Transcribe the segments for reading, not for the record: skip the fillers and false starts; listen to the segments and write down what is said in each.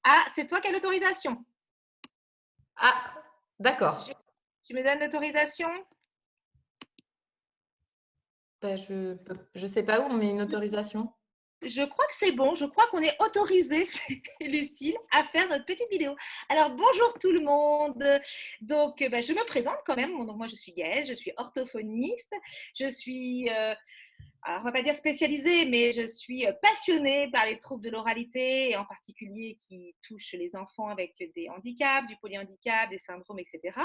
Ah, c'est toi qui as l'autorisation. Ah, d'accord. Tu me donnes l'autorisation? Ben, je sais pas où on met une autorisation. Je crois que c'est bon. Je crois qu'on est autorisé, Lucille, à faire notre petite vidéo. Alors, bonjour tout le monde. Donc, je me présente quand même. Donc, moi, je suis Gaëlle, je suis orthophoniste. Je suis alors on va pas dire spécialisée, mais je suis passionnée par les troubles de l'oralité et en particulier qui touchent les enfants avec des handicaps, du polyhandicap, des syndromes, etc.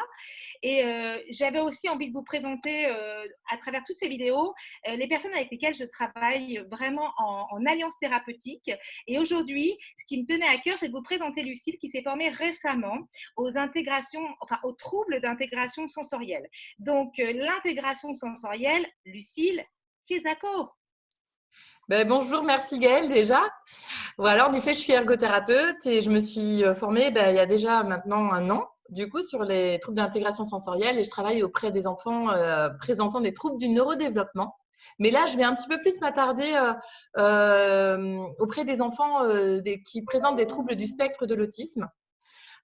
Et j'avais aussi envie de vous présenter à travers toutes ces vidéos les personnes avec lesquelles je travaille vraiment en alliance thérapeutique. Et aujourd'hui, ce qui me tenait à cœur, c'est de vous présenter Lucille qui s'est formée récemment aux intégrations, enfin aux troubles d'intégration sensorielle. Donc l'intégration sensorielle, Lucille Kizako. Ben, bonjour, merci Gaëlle déjà. Voilà, en effet, je suis ergothérapeute et je me suis formée il y a déjà maintenant un an, du coup, sur les troubles d'intégration sensorielle et je travaille auprès des enfants présentant des troubles du neurodéveloppement. Mais là, je vais un petit peu plus m'attarder auprès des enfants qui présentent des troubles du spectre de l'autisme.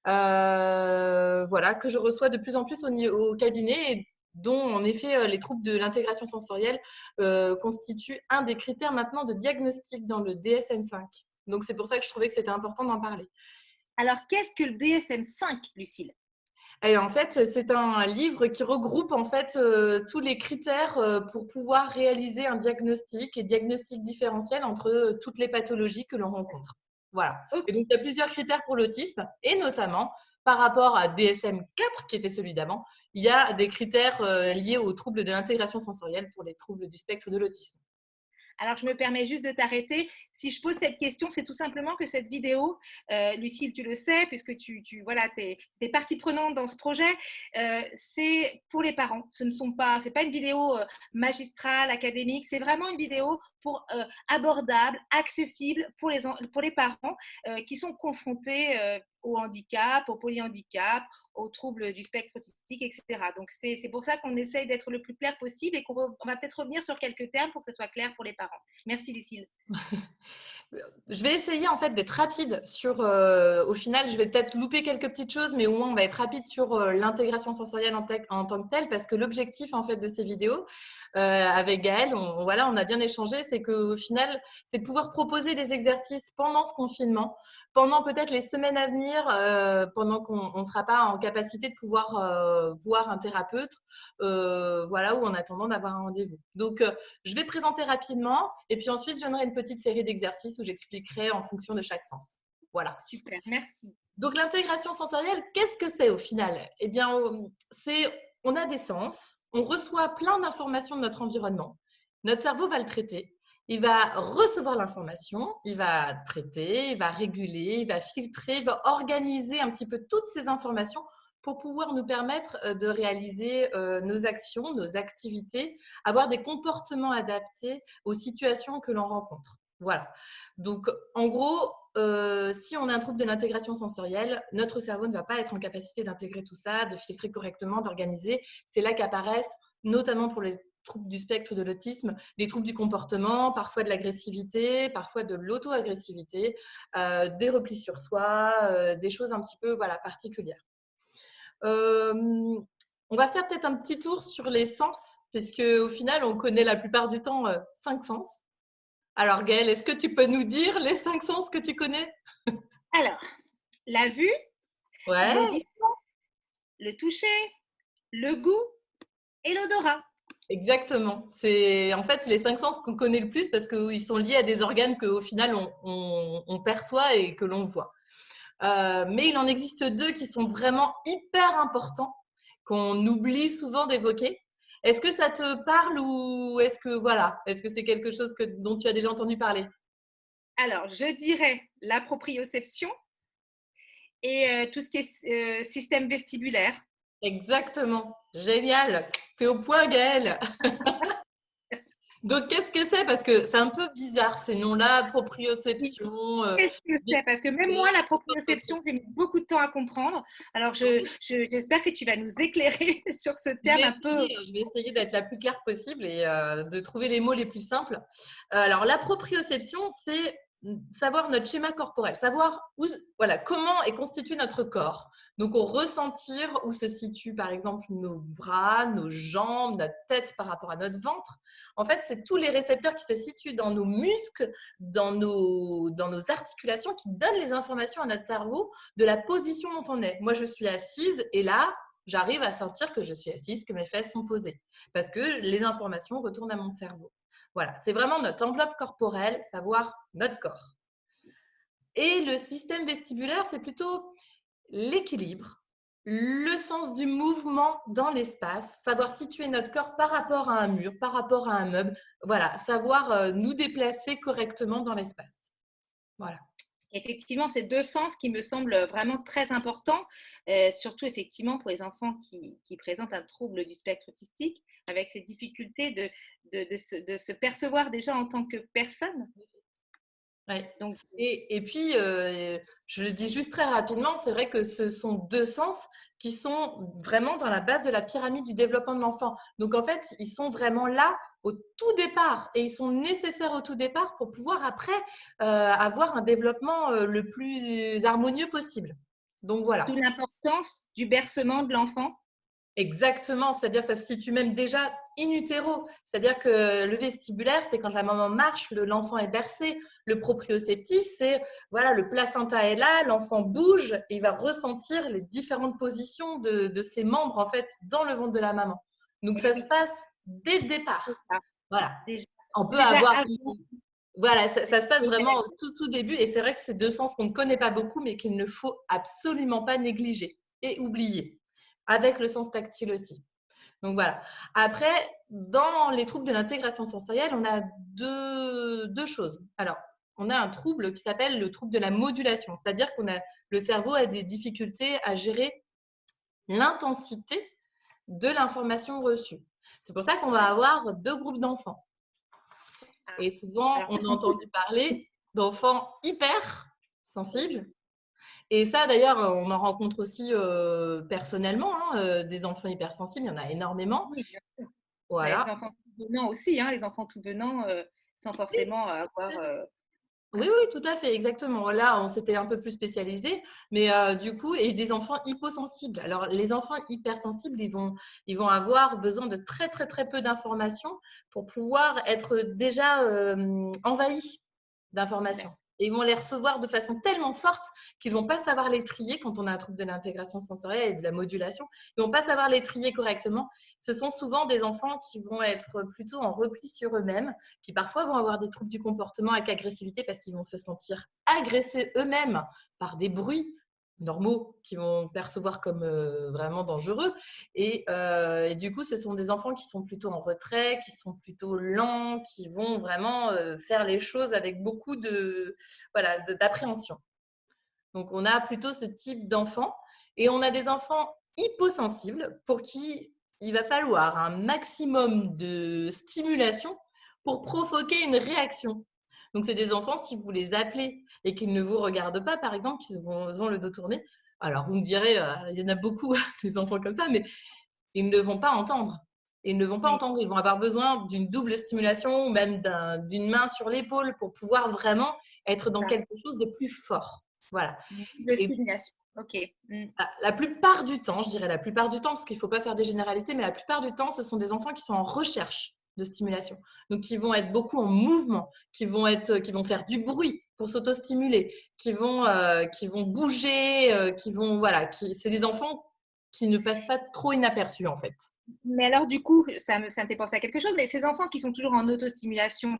Voilà, que je reçois de plus en plus au cabinet et dont en effet les troubles de l'intégration sensorielle constituent un des critères maintenant de diagnostic dans le DSM-5. Donc c'est pour ça que je trouvais que c'était important d'en parler. Alors, qu'est-ce que le DSM-5, Lucille? Et en fait, c'est un livre qui regroupe en fait tous les critères pour pouvoir réaliser un diagnostic et diagnostic différentiel entre toutes les pathologies que l'on rencontre. Voilà. Ok. Et donc, il y a plusieurs critères pour l'autisme et notamment par rapport à DSM-4 qui était celui d'avant, il y a des critères liés aux troubles de l'intégration sensorielle pour les troubles du spectre de l'autisme. Alors, je me permets juste de t'arrêter. Si je pose cette question, c'est tout simplement que cette vidéo, Lucille, tu le sais, puisque voilà, es partie prenante dans ce projet, c'est pour les parents. C'est pas une vidéo magistrale, académique, c'est vraiment une vidéo pour abordable, accessible pour les parents qui sont confrontés au handicap, au polyhandicap, aux troubles du spectre autistique, etc. Donc, c'est pour ça qu'on essaye d'être le plus clair possible et qu'on va peut-être revenir sur quelques termes pour que ce soit clair pour les parents. Merci, Lucille. Je vais essayer en fait d'être rapide sur. Au final, je vais peut-être louper quelques petites choses, mais au moins on va être rapide sur l'intégration sensorielle en tant que telle, parce que l'objectif en fait de ces vidéos avec Gaëlle, voilà, on a bien échangé, c'est qu'au final, c'est de pouvoir proposer des exercices pendant ce confinement, pendant peut-être les semaines à venir, pendant qu'on ne sera pas en capacité de pouvoir voir un thérapeute, voilà, ou en attendant d'avoir un rendez-vous. Donc je vais présenter rapidement et puis ensuite, je donnerai une petite série d'exercices où j'expliquerai en fonction de chaque sens. Voilà. Super, merci. Donc, l'intégration sensorielle, qu'est-ce que c'est au final? Eh bien, on a des sens, on reçoit plein d'informations de notre environnement. Notre cerveau va le traiter. Il va recevoir l'information, il va traiter, il va réguler, il va filtrer, il va organiser un petit peu toutes ces informations pour pouvoir nous permettre de réaliser nos actions, nos activités, avoir des comportements adaptés aux situations que l'on rencontre. Voilà. Donc, en gros, si on a un trouble de l'intégration sensorielle, notre cerveau ne va pas être en capacité d'intégrer tout ça, de filtrer correctement, d'organiser. C'est là qu'apparaissent, notamment pour les troubles du spectre de l'autisme, des troubles du comportement, parfois de l'agressivité, parfois de l'auto-agressivité, des replis sur soi, des choses un petit peu voilà, particulières. On va faire peut-être un petit tour sur les sens, puisque au final, on connaît la plupart du temps 5 sens. Alors Gaëlle, est-ce que tu peux nous dire les 5 sens que tu connais? Alors, la vue, Ouais, l'audition, le toucher, le goût et l'odorat. exactement. C'est en fait les 5 sens qu'on connaît le plus parce qu'ils sont liés à des organes qu'au final on perçoit et que l'on voit. Mais il en existe 2 qui sont vraiment hyper importants, qu'on oublie souvent d'évoquer. Est-ce que ça te parle ou est-ce que voilà, est-ce que c'est quelque chose dont tu as déjà entendu parler? Alors, je dirais la proprioception et tout ce qui est système vestibulaire. Exactement. Génial. T'es au point, Gaëlle. Donc, qu'est-ce que c'est? Parce que c'est un peu bizarre ces noms-là, proprioception, Qu'est-ce que c'est? Parce que même moi, vestibulaire. la proprioception, j'ai mis beaucoup de temps à comprendre. Alors, j'espère que tu vas nous éclairer sur ce terme un peu. Je vais essayer d'être la plus claire possible et de trouver les mots les plus simples. Alors, la proprioception, savoir notre schéma corporel, savoir voilà, comment est constitué notre corps. Donc, au ressentir où se situent, par exemple, nos bras, nos jambes, notre tête par rapport à notre ventre. En fait, c'est tous les récepteurs qui se situent dans nos muscles, dans nos articulations, qui donnent les informations à notre cerveau de la position dont on est. Moi, je suis assise et là, j'arrive à sentir que je suis assise, que mes fesses sont posées, parce que les informations retournent à mon cerveau. Voilà, c'est vraiment notre enveloppe corporelle, savoir notre corps. Et le système vestibulaire, c'est plutôt l'équilibre, le sens du mouvement dans l'espace, savoir situer notre corps par rapport à un mur, par rapport à un meuble, voilà, savoir nous déplacer correctement dans l'espace. Voilà. Effectivement, c'est deux sens qui me semblent vraiment très importants, surtout effectivement pour les enfants qui présentent un trouble du spectre autistique, avec ces difficultés de se percevoir déjà en tant que personne. Ouais. Donc, Et puis, je le dis juste très rapidement, c'est vrai que ce sont deux sens qui sont vraiment dans la base de la pyramide du développement de l'enfant. Donc, en fait, ils sont vraiment là au tout départ et ils sont nécessaires au tout départ pour pouvoir après avoir un développement le plus harmonieux possible. Donc, voilà. d'où l'importance du bercement de l'enfant. Exactement, c'est-à-dire que ça se situe même déjà in utero, c'est-à-dire que le vestibulaire, c'est quand la maman marche, l'enfant est bercé. Le proprioceptif, c'est voilà, le placenta est là, l'enfant bouge et il va ressentir les différentes positions de ses membres en fait dans le ventre de la maman. Donc Et ça se oui, passe dès le c'est départ. ça. Voilà, Déjà, on peut déjà avoir avant. voilà, ça se passe vraiment au tout début et c'est vrai que c'est deux sens qu'on ne connaît pas beaucoup mais qu'il ne faut absolument pas négliger et oublier, avec le sens tactile aussi. Donc voilà. Après, dans les troubles de l'intégration sensorielle, on a deux choses. Alors, on a un trouble qui s'appelle le trouble de la modulation, c'est-à-dire qu'on a le cerveau a des difficultés à gérer l'intensité de l'information reçue. C'est pour ça qu'on va avoir deux groupes d'enfants. Ah, Et souvent, alors on ça, a entendu parler d'enfants hyper sensibles. Et ça, d'ailleurs, on en rencontre aussi personnellement, hein, des enfants hypersensibles, il y en a énormément. oui, bien sûr. Mais les Voilà. enfants tout venant aussi, hein, les enfants tout venant, sans Oui, forcément avoir. oui, oui, tout à fait, exactement. Là, on s'était un peu plus spécialisé, mais du coup, et des enfants hyposensibles. Alors, les enfants hypersensibles, ils vont avoir besoin de très, très, très peu d'informations pour pouvoir être déjà envahis d'informations. Et ils vont les recevoir de façon tellement forte qu'ils ne vont pas savoir les trier quand on a un trouble de l'intégration sensorielle et de la modulation. Ils ne vont pas savoir les trier correctement. Ce sont souvent des enfants qui vont être plutôt en repli sur eux-mêmes, qui parfois vont avoir des troubles du comportement avec agressivité parce qu'ils vont se sentir agressés eux-mêmes par des bruits normaux qu'ils vont percevoir comme vraiment dangereux. Et du coup, ce sont des enfants qui sont plutôt en retrait, qui sont plutôt lents, qui vont vraiment faire les choses avec beaucoup voilà, d'appréhension. Donc, on a plutôt ce type d'enfants. Et on a des enfants hyposensibles pour qui il va falloir un maximum de stimulation pour provoquer une réaction. Donc, c'est des enfants, si vous les appelez et qu'ils ne vous regardent pas, par exemple, qu'ils ont le dos tourné, alors vous me direz, il y en a beaucoup des enfants comme ça, mais ils ne vont pas entendre. Ils ne vont pas Oui. entendre. Ils vont avoir besoin d'une double stimulation ou même d'une main sur l'épaule pour pouvoir vraiment être dans quelque chose de plus fort. Voilà. De Et stimulation. Ok. la plupart du temps, je dirais la plupart du temps, parce qu'il ne faut pas faire des généralités, mais la plupart du temps, ce sont des enfants qui sont en recherche de stimulation. Donc, qui vont être beaucoup en mouvement, qui vont faire du bruit pour s'autostimuler, qui vont bouger, voilà, c'est des enfants qui ne passent pas trop inaperçus, en fait. Mais alors, du coup, ça me fait penser à quelque chose, mais ces enfants qui sont toujours en autostimulation,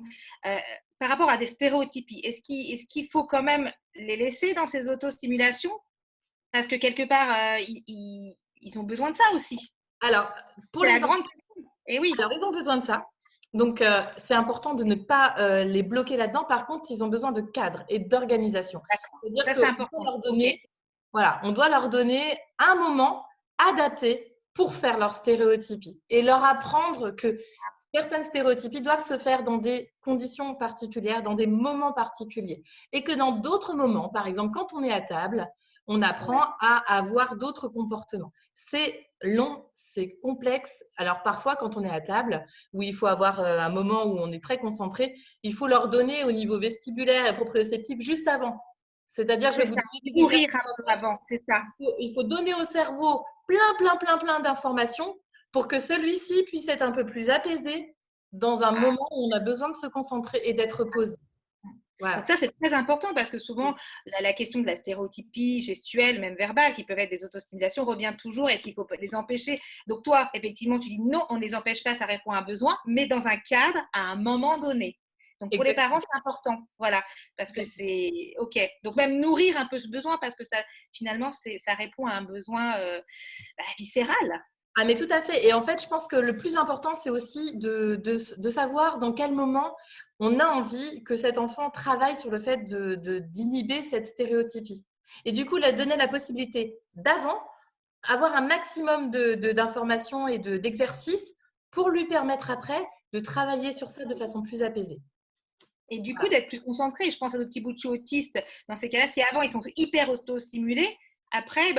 par rapport à des stéréotypies, est-ce qu'il faut quand même les laisser dans ces autostimulations? Parce que quelque part, ils ont besoin de ça aussi. Alors, pour C'est la les enfants, grande question. Et oui, alors, ils ont besoin de ça. Donc, c'est important de ne pas les bloquer là-dedans. Par contre, ils ont besoin de cadre et d'organisation. d'accord. C'est-à-dire Ça, c'est qu'on doit important. leur Ok. donner, voilà, on doit leur donner un moment adapté pour faire leur stéréotypie et leur apprendre que certaines stéréotypies doivent se faire dans des conditions particulières, dans des moments particuliers. Et que dans d'autres moments, par exemple, quand on est à table, on apprend à avoir d'autres comportements. C'est long, c'est complexe. Alors parfois, quand on est à table, où il faut avoir un moment où on est très concentré, il faut leur donner au niveau vestibulaire et proprioceptif juste avant. C'est-à-dire, je vais C'est vous ça. donner des exercices Courir un peu à faire. avant, c'est ça. Il faut donner au cerveau plein d'informations pour que celui-ci puisse être un peu plus apaisé dans un Ah. moment où on a besoin de se concentrer et d'être posé. Donc Voilà. ça, c'est très important parce que souvent, la question de la stéréotypie gestuelle, même verbale, qui peuvent être des autostimulations, revient toujours. Est-ce qu'il faut les empêcher? Donc toi, effectivement, tu dis non, on ne les empêche pas, ça répond à un besoin, mais dans un cadre, à un moment donné. Donc pour les parents, Exactement. c'est important, voilà, parce que c'est OK. Donc même nourrir un peu ce besoin, parce que ça, finalement, ça répond à un besoin viscéral. Ah, mais tout à fait. Et en fait, je pense que le plus important, c'est aussi de savoir dans quel moment on a envie que cet enfant travaille sur le fait d'inhiber cette stéréotypie. Et du coup, donner la possibilité d'avant, avoir un maximum d'informations et d'exercices pour lui permettre après de travailler sur ça de façon plus apaisée. Et du coup, Voilà. d'être plus concentré. Je pense à nos petits bouts de chou autistes. Dans ces cas-là, si avant, ils sont hyper auto-stimulés, après,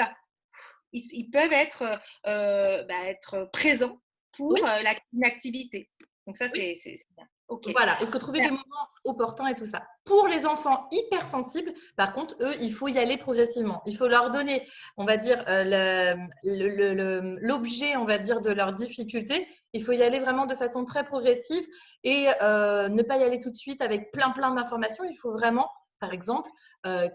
ils peuvent être présents Oui, pour une activité. Donc ça, oui. c'est bien. OK. Voilà, il faut trouver des moments opportuns et tout ça. Pour les enfants hypersensibles, par contre, eux, il faut y aller progressivement. Il faut leur donner, on va dire, l'objet, on va dire, de leur difficulté. Il faut y aller vraiment de façon très progressive et ne pas y aller tout de suite avec plein d'informations. Il faut vraiment, par exemple,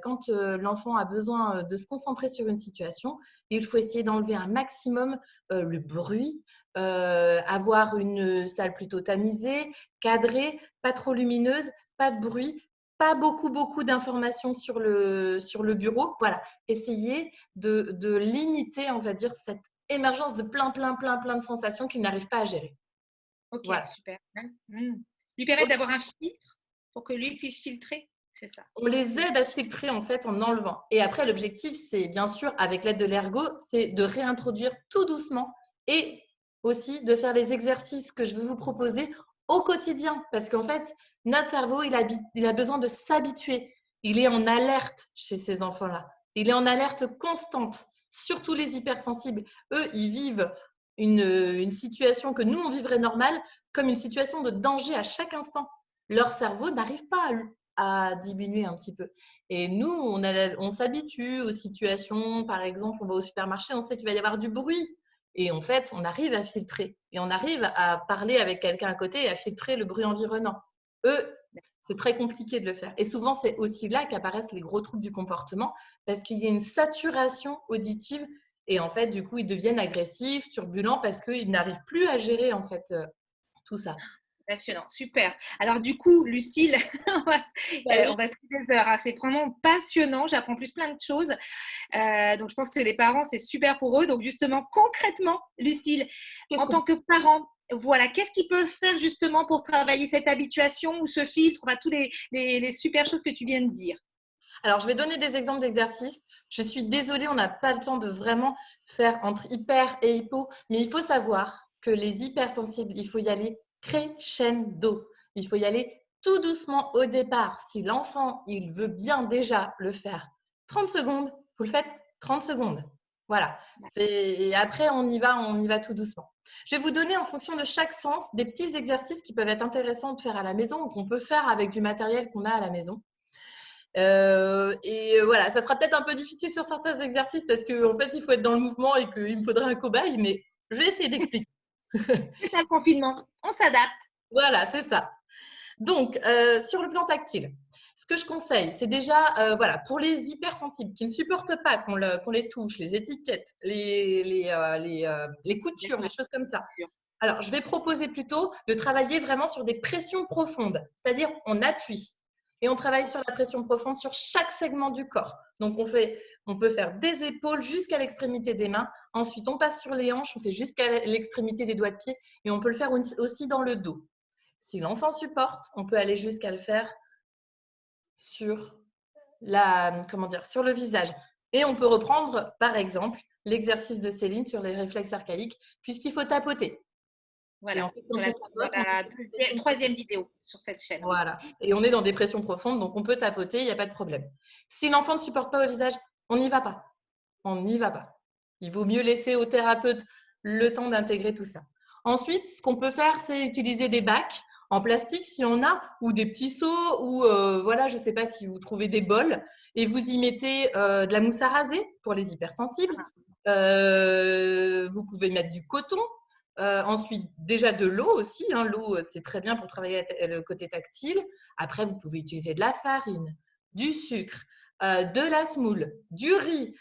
quand l'enfant a besoin de se concentrer sur une situation, il faut essayer d'enlever un maximum le bruit, avoir une salle plutôt tamisée, cadrée, pas trop lumineuse, pas de bruit, pas beaucoup d'informations sur le bureau. Voilà, essayer de limiter, on va dire, cette émergence de plein de sensations qu'il n'arrive pas à gérer. OK, Voilà. super. Lui permettre d'avoir un filtre pour que lui puisse filtrer. C'est ça. On les aide à filtrer en fait en enlevant. Et après, l'objectif, c'est bien sûr, avec l'aide de l'ergo, c'est de réintroduire tout doucement et aussi de faire les exercices que je vais vous proposer au quotidien. Parce qu'en fait, notre cerveau, il a besoin de s'habituer. Il est en alerte chez ces enfants-là. Il est en alerte constante, surtout les hypersensibles. Eux, ils vivent une situation que nous, on vivrait normale comme une situation de danger à chaque instant. Leur cerveau n'arrive pas à diminuer un petit peu. Et nous, on s'habitue aux situations. Par exemple, on va au supermarché, on sait qu'il va y avoir du bruit. Et en fait, on arrive à filtrer. Et on arrive à parler avec quelqu'un à côté et à filtrer le bruit environnant. Eux, c'est très compliqué de le faire. Et souvent, c'est aussi là qu'apparaissent les gros troubles du comportement parce qu'il y a une saturation auditive. Et en fait, du coup, ils deviennent agressifs, turbulents parce qu'ils n'arrivent plus à gérer en fait tout ça. Passionnant, super. Alors du coup, Lucille, on va, Bah oui. on va se faire des heures, hein. C'est vraiment passionnant. J'apprends plein de choses. Donc je pense que les parents, c'est super pour eux. Donc justement, concrètement, Lucille, Qu'est-ce en qu'on tant que parent, voilà, qu'est-ce qu'ils peuvent faire justement pour travailler cette habituation ou ce filtre, tous les super choses que tu viens de dire. Alors, je vais donner des exemples d'exercices. Je suis désolée, on n'a pas le temps de vraiment faire entre hyper et hypo, mais il faut savoir que les hypersensibles, il faut y aller crescendo. Il faut y aller tout doucement au départ. Si l'enfant, il veut bien déjà le faire 30 secondes, vous le faites 30 secondes. Voilà. Et après, on y va tout doucement. Je vais vous donner en fonction de chaque sens des petits exercices qui peuvent être intéressants de faire à la maison ou qu'on peut faire avec du matériel qu'on a à la maison. Voilà, ça sera peut-être un peu difficile sur certains exercices parce qu'en fait, il faut être dans le mouvement et qu'il me faudra un cobaye, mais je vais essayer d'expliquer. C'est ça le confinement. On s'adapte. Voilà, c'est ça. Donc, sur le plan tactile, ce que je conseille, c'est déjà, voilà, pour les hypersensibles qui ne supportent pas qu'on les touche, les étiquettes, les coutures, les choses comme ça. Alors, je vais proposer plutôt de travailler vraiment sur des pressions profondes, c'est-à-dire on appuie et on travaille sur la pression profonde sur chaque segment du corps. Donc, on peut faire des épaules jusqu'à l'extrémité des mains. Ensuite, on passe sur les hanches, on fait jusqu'à l'extrémité des doigts de pied et on peut le faire aussi dans le dos. Si l'enfant supporte, on peut aller jusqu'à le faire sur sur le visage. Et on peut reprendre, par exemple, l'exercice de Céline sur les réflexes archaïques, puisqu'il faut tapoter. Et Voilà, en fait, dans quand la, on tapote, on est dans des pressions troisième profondes. vidéo sur cette chaîne, oui. Voilà. Et on est dans des pressions profondes, donc on peut tapoter, il n'y a pas de problème. Si l'enfant ne supporte pas au visage, on n'y va pas. On n'y va pas. Il vaut mieux laisser au thérapeute le temps d'intégrer tout ça. Ensuite, ce qu'on peut faire, c'est utiliser des bacs en plastique si on a, ou des petits seaux, ou voilà, je ne sais pas si vous trouvez des bols, et vous y mettez de la mousse à raser pour les hypersensibles. Vous pouvez mettre du coton. Ensuite, déjà de l'eau aussi. Hein. L'eau, c'est très bien pour travailler le côté tactile. Après, vous pouvez utiliser de la farine, du sucre, de la semoule, du riz,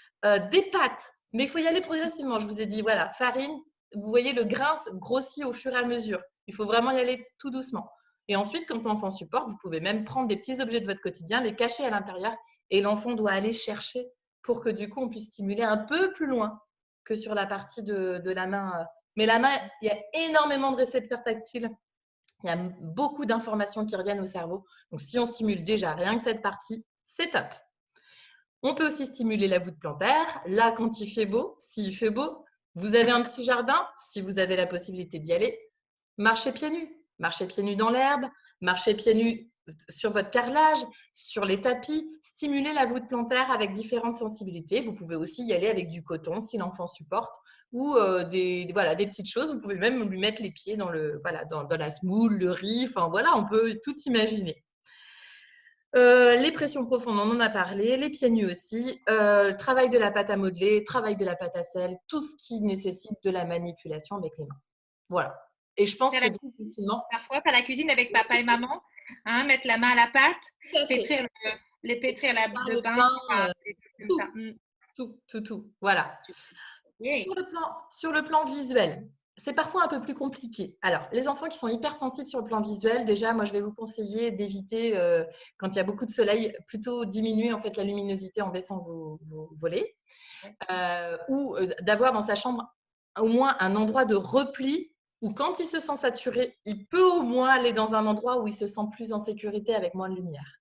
des pâtes. Mais il faut y aller progressivement. Je vous ai dit, voilà, farine, vous voyez, le grain grossit au fur et à mesure. Il faut vraiment y aller tout doucement. Et ensuite, quand l'enfant supporte, vous pouvez même prendre des petits objets de votre quotidien, les cacher à l'intérieur, et l'enfant doit aller chercher pour que du coup, on puisse stimuler un peu plus loin que sur la partie de la main. Mais la main, il y a énormément de récepteurs tactiles. Il y a beaucoup d'informations qui reviennent au cerveau. Donc, si on stimule déjà rien que cette partie, c'est top. On peut aussi stimuler la voûte plantaire. Là, quand il fait beau, s'il fait beau, vous avez un petit jardin, si vous avez la possibilité d'y aller, marchez pieds nus. Marchez pieds nus dans l'herbe, marchez pieds nus sur votre carrelage, sur les tapis. Stimulez la voûte plantaire avec différentes sensibilités. Vous pouvez aussi y aller avec du coton si l'enfant supporte ou voilà, des petites choses. Vous pouvez même lui mettre les pieds dans la semoule, le riz. Enfin, voilà, on peut tout imaginer. Les pressions profondes, on en a parlé, les pieds nus aussi, travail de la pâte à modeler, travail de la pâte à sel, tout ce qui nécessite de la manipulation avec les mains. Voilà. Et je pense Faire que la cuisine, effectivement, parfois, faire la cuisine avec papa et maman, hein, mettre la main à la pâte, tout à fait. pétrir pétrir Faire le le pain, pain, enfin, des choses comme ça. tout, tout. Voilà. Oui. Sur le plan visuel, c'est parfois un peu plus compliqué. Alors, les enfants qui sont hypersensibles sur le plan visuel, déjà, moi, je vais vous conseiller d'éviter, quand il y a beaucoup de soleil, plutôt diminuer en fait la luminosité en baissant vos volets, ou d'avoir dans sa chambre au moins un endroit de repli où quand il se sent saturé, il peut au moins aller dans un endroit où il se sent plus en sécurité avec moins de lumière.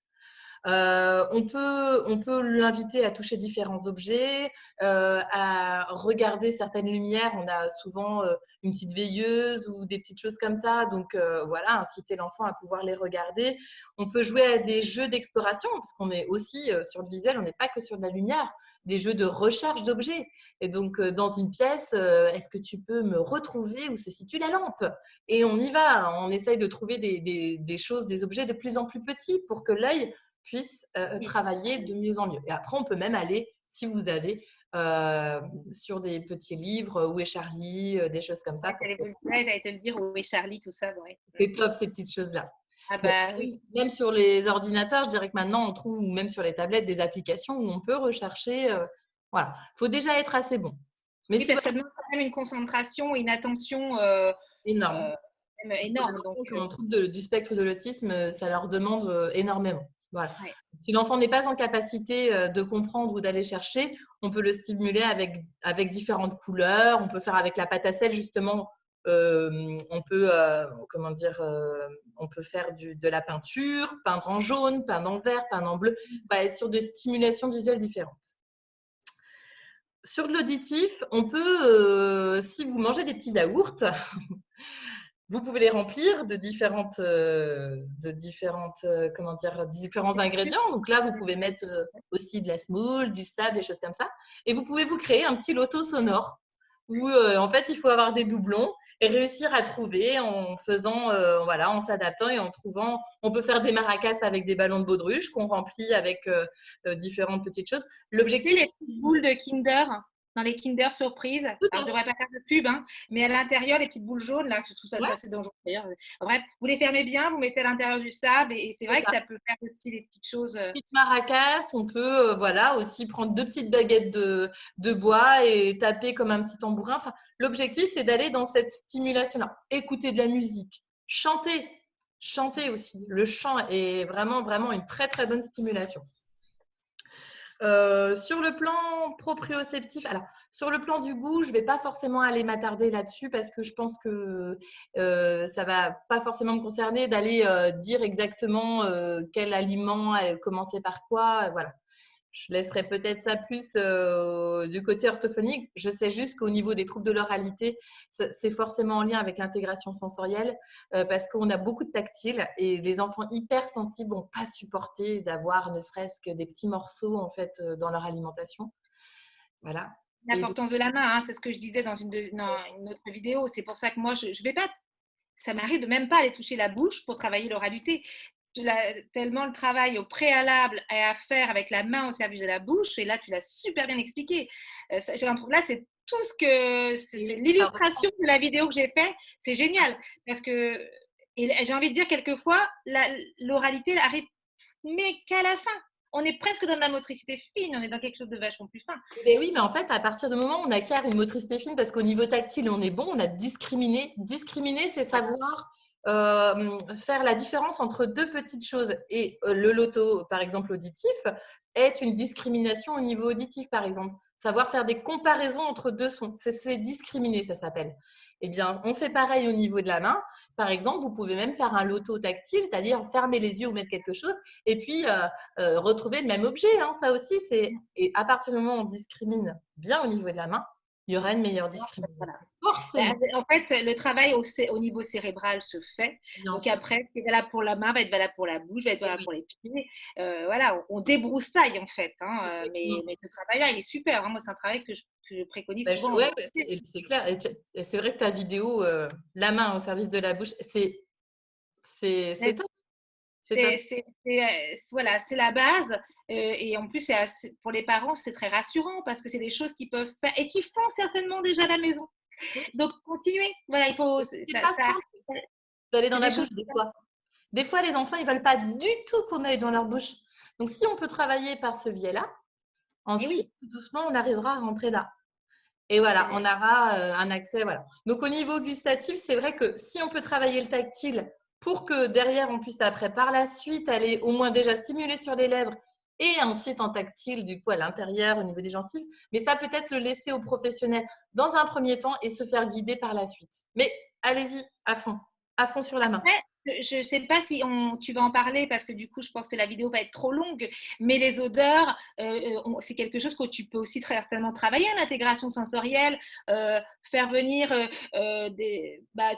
On peut l'inviter à toucher différents objets, à regarder certaines lumières. On a souvent une petite veilleuse ou des petites choses comme ça. Donc voilà, inciter l'enfant à pouvoir les regarder. On peut jouer à des jeux d'exploration parce qu'on est aussi sur le visuel, on n'est pas que sur de la lumière. Des jeux de recherche d'objets. Et donc, dans une pièce, est-ce que tu peux me retrouver où se situe la lampe? Et on y va, on essaye de trouver des choses, des objets de plus en plus petits pour que l'œil puisse travailler de mieux en mieux. Et après, on peut même aller, si vous avez, sur des petits livres, Où est Charlie, des choses comme ça. J'allais te le dire, où est Charlie, tout ça, ouais. C'est top, ces petites choses-là. Ah Bon, bah oui. même sur les ordinateurs, je dirais que maintenant, on trouve, ou même sur les tablettes, des applications où on peut rechercher. Voilà, il faut déjà être assez bon. Mais Oui, si parce que votre ça demande quand même une concentration et une attention énorme. Les énorme. Donc, enfants qui ont un trouble du spectre de l'autisme, ça leur demande énormément. Voilà. ouais. Si l'enfant n'est pas en capacité de comprendre ou d'aller chercher, on peut le stimuler avec différentes couleurs. On peut faire avec la pâte à sel, justement. On peut, on peut faire de la peinture, peindre en jaune, peindre en vert, peindre en bleu. On va être sur des stimulations visuelles différentes. Sur de l'auditif, on peut, si vous mangez des petits yaourts, vous pouvez les remplir de différents ingrédients. Donc là, vous pouvez mettre aussi de la semoule, du sable, des choses comme ça. Et vous pouvez vous créer un petit loto sonore où en fait, il faut avoir des doublons et réussir à trouver en faisant, voilà, en s'adaptant et en trouvant. On peut faire des maracas avec des ballons de baudruche qu'on remplit avec différentes petites choses. Tu L'objectif, sais, les petites boules de Kinder, dans les Kinder surprises. tout Alors, à je ne fait. devrais pas faire de pub, hein, mais à l'intérieur, les petites boules jaunes, là, je trouve ça Ouais, assez dangereux d'ailleurs. Bref, vous les fermez bien, vous mettez à l'intérieur du sable et c'est c'est vrai que ça. ça peut faire aussi des petites choses. Petite maracas, on peut voilà, aussi prendre deux petites baguettes de bois et taper comme un petit tambourin. Enfin, l'objectif, c'est d'aller dans cette stimulation-là. Écouter de la musique, chanter aussi. Le chant est vraiment, vraiment une très, très bonne stimulation. Sur le plan proprioceptif, alors sur le plan du goût, je ne vais pas forcément aller m'attarder là-dessus parce que je pense que ça ne va pas forcément me concerner d'aller dire exactement quel aliment elle commençait par quoi. Voilà. Je laisserai peut-être ça plus du côté orthophonique. Je sais juste qu'au niveau des troubles de l'oralité, c'est forcément en lien avec l'intégration sensorielle parce qu'on a beaucoup de tactile et les enfants hypersensibles vont pas supporter d'avoir ne serait-ce que des petits morceaux en fait dans leur alimentation. Voilà. Et donc, L'importance de la main, hein, c'est ce que je disais dans une autre vidéo. C'est pour ça que moi, je vais pas, ça m'arrive de même pas aller toucher la bouche pour travailler l'oralité. Tellement le travail au préalable est à faire avec la main au service de la bouche, et là, tu l'as super bien expliqué. Là, c'est tout ce que c'est oui, ça reprend. l'illustration de la vidéo que j'ai fait. C'est génial parce que, et j'ai envie de dire, quelquefois, l'oralité arrive, mais qu'à la fin. On est presque dans de la motricité fine, on est dans quelque chose de vachement plus fin. Ben oui, mais en fait, à partir du moment où on acquiert une motricité fine, parce qu'au niveau tactile, on est bon, on a discriminé. Discriminer, c'est savoir faire la différence entre deux petites choses. Et le loto, par exemple, auditif, est une discrimination au niveau auditif, par exemple. Savoir faire des comparaisons entre deux sons. C'est discriminer, ça s'appelle. Eh bien, on fait pareil au niveau de la main. Par exemple, vous pouvez même faire un loto tactile, c'est-à-dire fermer les yeux ou mettre quelque chose, et puis retrouver le même objet. Hein. Ça aussi, c'est… Et à partir du moment où on discrimine bien au niveau de la main, il y aura une meilleure discrimination. Voilà. Forcément, En fait, le travail au niveau cérébral se fait. bien Donc sûr. après, ce qui est valable pour la main va être valable pour la bouche, va être Et valable oui, pour les pieds. Voilà, on débroussaille en fait. exactement. Mais ce travail-là, il est super. Moi, c'est un travail que je préconise Ben, souvent aux ouais, orthoptistes. c'est clair. Et c'est vrai que ta vidéo, la main au service de la bouche, c'est top. C'est top. Voilà, c'est la base. Et en plus, pour les parents, c'est très rassurant parce que c'est des choses qu'ils peuvent faire et qu'ils font certainement déjà à la maison. Oui. Donc, continuez. Voilà, il faut, C'est pas simple d'aller dans c'est la des choses. bouche des fois. Des fois, les enfants, ils veulent pas du tout qu'on aille dans leur bouche. Donc, si on peut travailler par ce biais-là, Et ensuite, oui, tout doucement, on arrivera à rentrer là. Et voilà, on aura un accès. Voilà. Donc, au niveau gustatif, c'est vrai que si on peut travailler le tactile pour que derrière, on puisse après, par la suite, aller au moins déjà stimuler sur les lèvres et ensuite en tactile, du coup, à l'intérieur, au niveau des gencives. Mais ça, peut-être le laisser aux professionnels dans un premier temps et se faire guider par la suite. Mais allez-y, à fond sur la main. après, je ne sais pas si tu vas en parler parce que du coup, je pense que la vidéo va être trop longue, mais les odeurs, c'est quelque chose que tu peux aussi très certainement travailler en intégration sensorielle, faire venir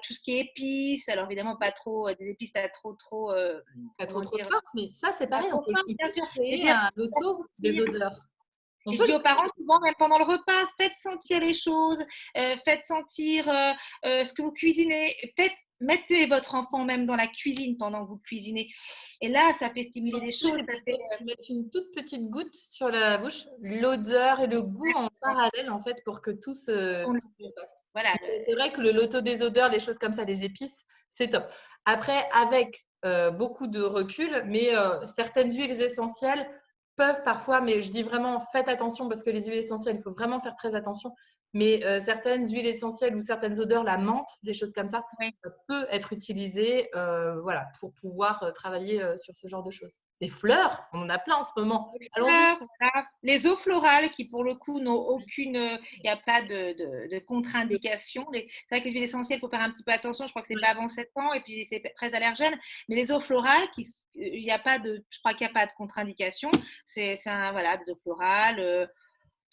tout ce qui est épices, alors évidemment pas trop, des épices pas trop, Pas trop comment trop dire, fort, mais ça, c'est pas pareil. trop fort, On bien peut sûr, mais créer dire, un auto des odeurs. On et peut je dis le aux parents souvent, même pendant le repas, faites sentir les choses, faites sentir ce que vous cuisinez, mettez votre enfant même dans la cuisine pendant que vous cuisinez. Et là, ça fait stimuler des choses. Ça fait, mettre une toute petite goutte sur la bouche, l'odeur et le goût en parallèle, en fait, pour que on- tout se fasse. voilà, Mais c'est vrai que le loto des odeurs, les choses comme ça, les épices, c'est top. Après, avec beaucoup de recul, mais certaines huiles essentielles peuvent parfois, mais je dis vraiment, faites attention parce que les huiles essentielles, il faut vraiment faire très attention. Mais certaines huiles essentielles ou certaines odeurs, la menthe, des choses comme ouais. ça peut être utilisé voilà, pour pouvoir travailler sur ce genre de choses. Les fleurs, on en a plein en ce moment. Les Allons-y. fleurs, voilà. Les eaux florales qui, pour le coup, n'ont aucune. Il n'y a pas de contre-indication. C'est vrai que les huiles essentielles, il faut faire un petit peu attention. Je crois que c'est Ouais. pas avant 7 ans et puis c'est très allergène. Mais les eaux florales, il y a pas de, je crois qu'il n'y a pas de contre-indication. Voilà, des eaux florales.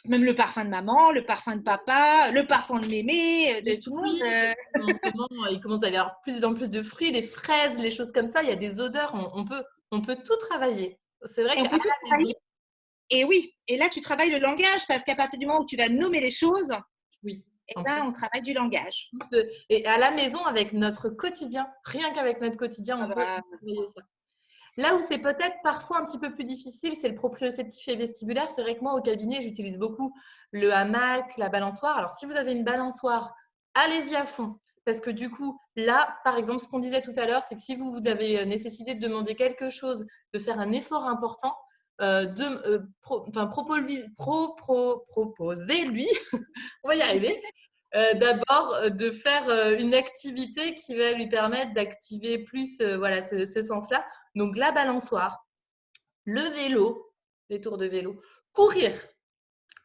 Même le parfum de maman, le parfum de papa, le parfum de mémé, de Les tout le fruits, monde. en ce moment, il commence à y avoir plus en plus de fruits, les fraises, les choses comme ça. Il y a des odeurs, on peut tout travailler. C'est vrai Et on qu'à peut tout la maison, travailler. Et oui, et là, tu travailles le langage parce qu'à partir du moment où tu vas nommer les choses, oui, eh en ben, plus, on travaille du langage. et à la maison, avec notre quotidien, rien qu'avec notre quotidien, Ah on peut bah, travailler ça. Là où c'est peut-être parfois un petit peu plus difficile, c'est le proprioceptif et vestibulaire. C'est vrai que moi, au cabinet, j'utilise beaucoup le hamac, la balançoire. Alors, si vous avez une balançoire, allez-y à fond. Parce que du coup, là, par exemple, ce qu'on disait tout à l'heure, c'est que si vous avez nécessité de demander quelque chose, de faire un effort important, proposez-lui, on va y arriver, d'abord de faire une activité qui va lui permettre d'activer plus voilà, ce sens-là. Donc, la balançoire, le vélo, les tours de vélo, courir.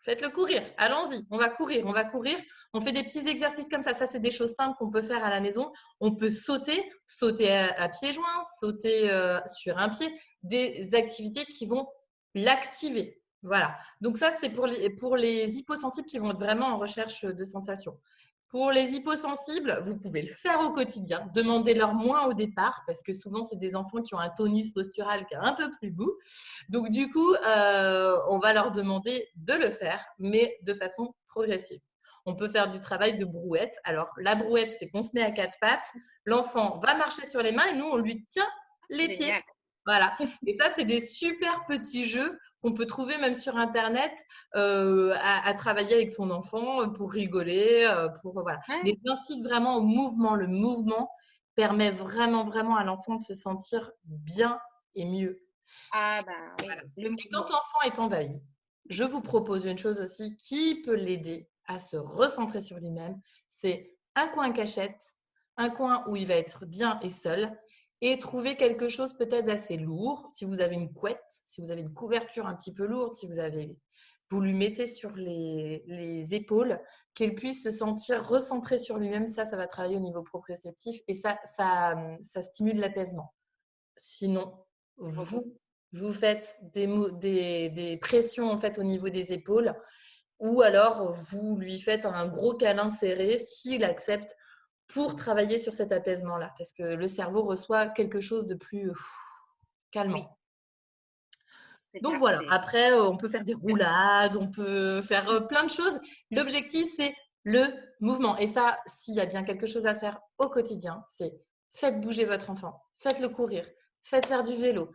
Faites-le courir. Allons-y. On va courir. On va courir. On fait des petits exercices comme ça. Ça, c'est des choses simples qu'on peut faire à la maison. On peut sauter, sauter à pieds joints, sauter sur un pied. Des activités qui vont l'activer. Voilà. Donc ça, c'est pour les hyposensibles qui vont être vraiment en recherche de sensations. Pour les hyposensibles, vous pouvez le faire au quotidien. Demandez-leur moins au départ parce que souvent, c'est des enfants qui ont un tonus postural qui est un peu plus doux. Donc, du coup, on va leur demander de le faire, mais de façon progressive. On peut faire du travail de brouette. Alors, la brouette, c'est qu'on se met à quatre pattes. L'enfant va marcher sur les mains et nous, on lui tient les pieds. Génial. Voilà. Et ça, c'est des super petits jeux qu'on peut trouver même sur Internet à travailler avec son enfant pour rigoler, voilà. Ouais. Mais j'incite vraiment au mouvement. Le mouvement permet vraiment, vraiment à l'enfant de se sentir bien et mieux. Ah ben oui, le Et quand mouvement. l'enfant est envahi, je vous propose une chose aussi qui peut l'aider à se recentrer sur lui-même. C'est un coin cachette, un coin où il va être bien et seul, et trouver quelque chose peut-être d'assez lourd. Si vous avez une couette, si vous avez une couverture un petit peu lourde, si vous lui mettez sur les épaules, qu'il puisse se sentir recentré sur lui-même. Ça va travailler au niveau proprioceptif et ça stimule l'apaisement. Sinon, vous, vous faites des pressions en fait au niveau des épaules ou alors vous lui faites un gros câlin serré s'il accepte pour travailler sur cet apaisement-là parce que le cerveau reçoit quelque chose de plus Oui, calmant. c'est Donc ça. voilà, après on peut faire des roulades, on peut faire plein de choses. L'objectif c'est le mouvement et ça, s'il y a bien quelque chose à faire au quotidien, c'est faites bouger votre enfant, faites-le courir, faites faire du vélo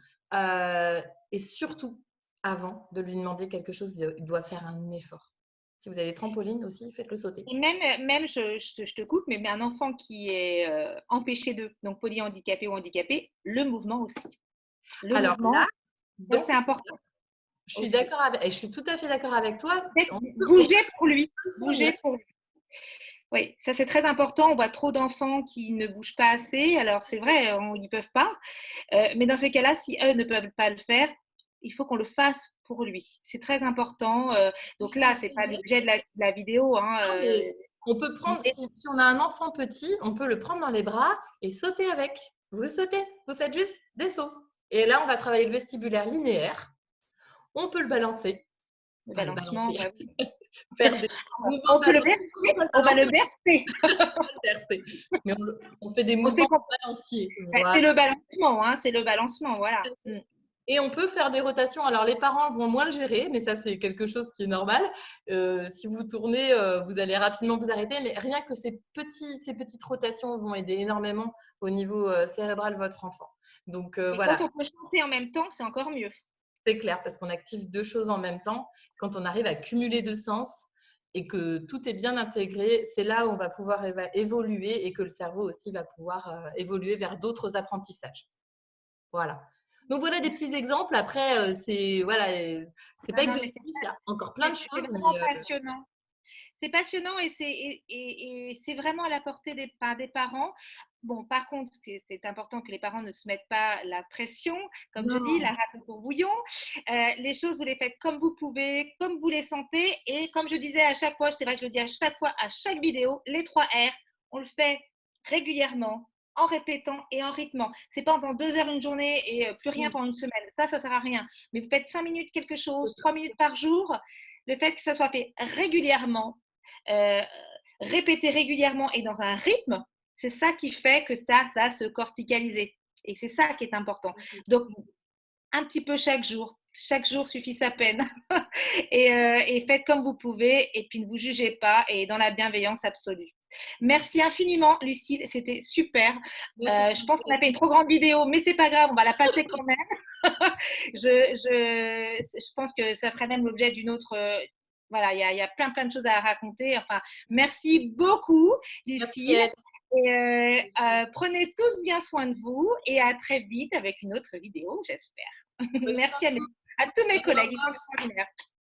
et surtout, avant de lui demander quelque chose, il doit faire un effort. Si vous avez des trampolines aussi, faites-le sauter. Et même je te coupe, mais un enfant qui est empêché de, donc polyhandicapé ou handicapé, le mouvement aussi. Le Alors là, mouvement, ça dans c'est ces important je suis aussi. d'accord avec, et je suis tout à fait d'accord avec toi. On Bouger pour lui. peut fournir. Bouger pour lui. Oui, ça c'est très important. On voit trop d'enfants qui ne bougent pas assez. Alors c'est vrai, ils ne peuvent pas. Mais dans ces cas-là, si eux ne peuvent pas le faire, il faut qu'on le fasse pour lui. C'est très important. Donc là, ce n'est pas l'objet de la vidéo. Hein, Non, mais on peut prendre, mais si on a un enfant petit, on peut le prendre dans les bras et sauter avec. Vous sautez, vous faites juste des sauts. Et là, on va travailler le vestibulaire linéaire. On peut le balancer, le enfin le balancement, balancer, bah, faire des mouvements on de peut le balancier. bercer. On peut le On va balancer, le bercer. mais on fait des On sait mouvements qu'on- balanciers. C'est Voilà. le balancement. Hein, c'est le balancement. Voilà. Et on peut faire des rotations. Alors, les parents vont moins le gérer, mais ça, c'est quelque chose qui est normal. Si vous tournez, vous allez rapidement vous arrêter. Mais rien que ces petites rotations vont aider énormément au niveau cérébral de votre enfant. Donc, Et quand voilà, on peut chanter en même temps, c'est encore mieux. c'est clair parce qu'on active deux choses en même temps. Quand on arrive à cumuler deux sens et que tout est bien intégré, c'est là où on va pouvoir évoluer et que le cerveau aussi va pouvoir évoluer vers d'autres apprentissages. Voilà. Donc voilà des petits exemples. Après, c'est pas Non, non, mais exhaustif. Il y a encore plein de c'est choses, vraiment passionnant. C'est passionnant et c'est vraiment à la portée des parents. Bon, par contre, c'est important que les parents ne se mettent pas la pression. Comme je dis, la non, rate au courbouillon. Les choses, vous les faites comme vous pouvez, comme vous les sentez. Et comme je disais à chaque fois, c'est vrai que je le dis à chaque fois, à chaque vidéo, les 3 R, on le fait régulièrement, en répétant et en rythmant. C'est pas en faisant 2 heures une journée et plus rien pendant une semaine. Ça sert à rien. Mais vous faites 5 minutes quelque chose, 3 minutes par jour. Le fait que ça soit fait régulièrement, euh, répéter régulièrement et dans un rythme, c'est ça qui fait que ça va se corticaliser. Et c'est ça qui est important. Donc, un petit peu chaque jour. Chaque jour suffit sa peine. Et faites comme vous pouvez. Et puis, ne vous jugez pas. Et dans la bienveillance absolue. Merci infiniment, Lucille. C'était super. merci. Je pense qu'on a fait une trop grande vidéo, mais c'est pas grave. On va la passer quand même. Je pense que ça ferait même l'objet d'une autre. Voilà, il y a plein de choses à raconter. Enfin, merci beaucoup, Merci, Lucille. Ed. Et prenez tous bien soin de vous et à très vite avec une autre vidéo, j'espère. Prenez soin Merci de vous. à tous mes Au collègues, ils sont revoir. extraordinaires.